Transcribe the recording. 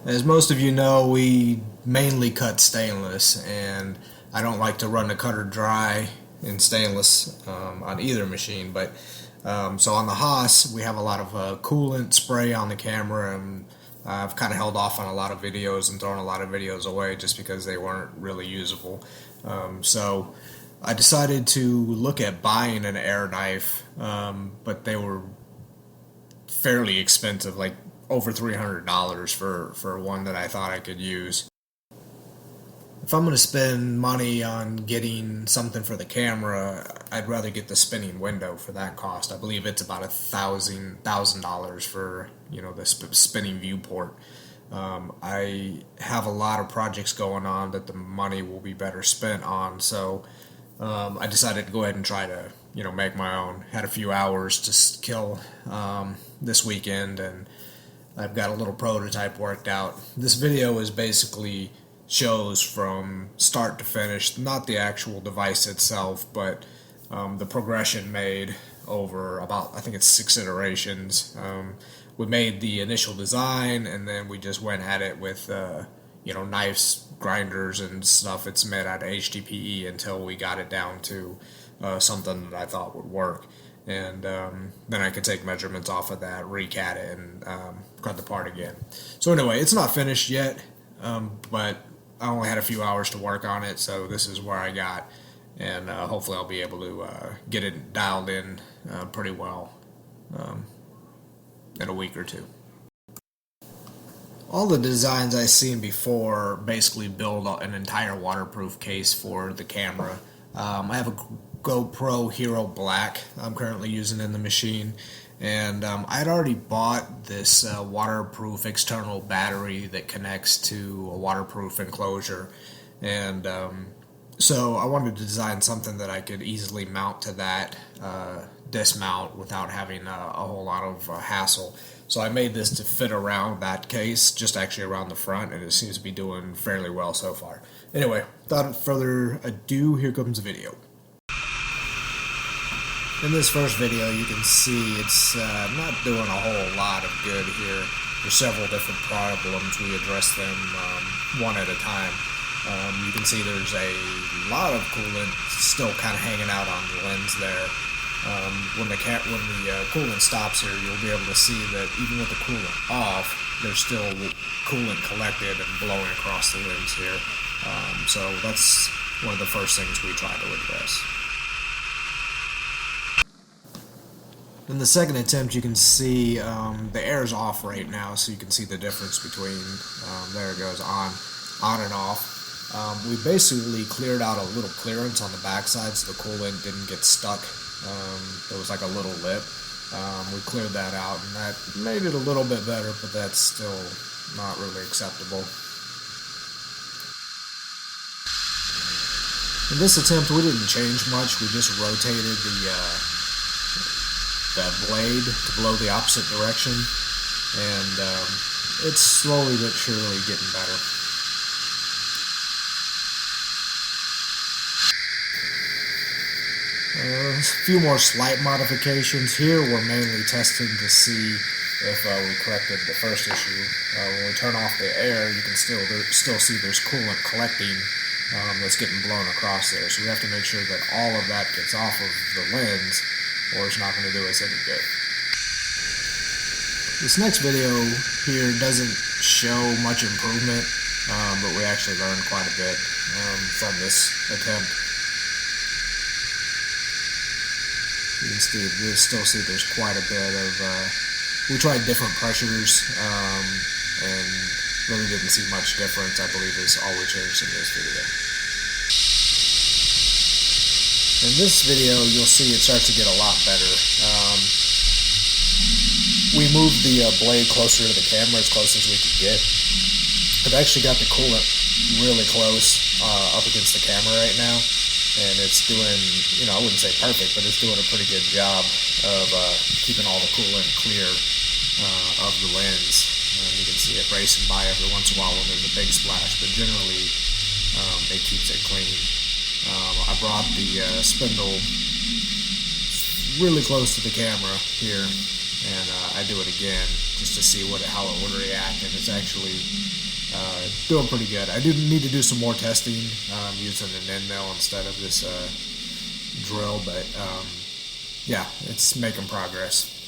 As most of you know, we mainly cut stainless, and I don't like to run the cutter dry in stainless on either machine. But so on the HAAS, we have a lot of coolant spray on the camera, and I've kind of held off on a lot of videos and thrown a lot of videos away just because they weren't really usable. So I decided to look at buying an air knife, but they were fairly expensive, like over $300 for one that I thought I could use. If I'm going to spend money on getting something for the camera, I'd rather get the spinning window for that cost. I believe it's about $1,000 for the spinning viewport. I have a lot of projects going on that the money will be better spent on, so I decided to go ahead and try to make my own. Had a few hours to kill this weekend, and I've got a little prototype worked out. This video is basically shows from start to finish, not the actual device itself, but the progression made over about, I think it's 6 iterations. We made the initial design, and then we just went at it with knives, grinders, and stuff. It's made out of HDPE until we got it down to something that I thought would work. And then I could take measurements off of that, recat it, and cut the part again. So anyway, it's not finished yet, but I only had a few hours to work on it, so this is where I got, and hopefully I'll be able to get it dialed in pretty well in a week or two. All the designs I've seen before basically build an entire waterproof case for the camera. I have a GoPro Hero Black I'm currently using in the machine, and I'd already bought this waterproof external battery that connects to a waterproof enclosure, and so I wanted to design something that I could easily mount to that, dismount without having a whole lot of hassle. So I made this to fit around that case, just actually around the front, and it seems to be doing fairly well so far. Anyway, without further ado, here comes the video. In this first video, you can see it's not doing a whole lot of good here. There's several different problems. We address them one at a time. You can see there's a lot of coolant still kind of hanging out on the lens there. When the coolant stops here, you'll be able to see that even with the coolant off, there's still coolant collected and blowing across the lens here. So that's one of the first things we try to address. In the second attempt, you can see the air's off right now, so you can see the difference between, there it goes, on and off. We basically cleared out a little clearance on the backside so the coolant didn't get stuck. There was like a little lip. We cleared that out, and that made it a little bit better, but that's still not really acceptable. In this attempt, we didn't change much. We just rotated the blade to blow the opposite direction, and it's slowly but surely getting better. A few more slight modifications here. We're mainly testing to see if we corrected the first issue. When we turn off the air, you can still see there's coolant collecting that's getting blown across there. So we have to make sure that all of that gets off of the lens, or it's not going to do us any good. This next video here doesn't show much improvement, but we actually learned quite a bit from this attempt. You can still see there's quite a bit of, we tried different pressures, and really didn't see much difference, I believe is all we changed in this video. In this video, you'll see it starts to get a lot better. We moved the blade closer to the camera, as close as we could get. I've actually got the coolant really close up against the camera right now, and it's doing, I wouldn't say perfect, but it's doing a pretty good job of keeping all the coolant clear of the lens. You can see it racing by every once in a while when there's a big splash, but generally it keeps it clean. I brought the spindle really close to the camera here, and I do it again just to see how it would react, and it's actually doing pretty good. I do need to do some more testing using an end mill instead of this drill, but yeah, it's making progress.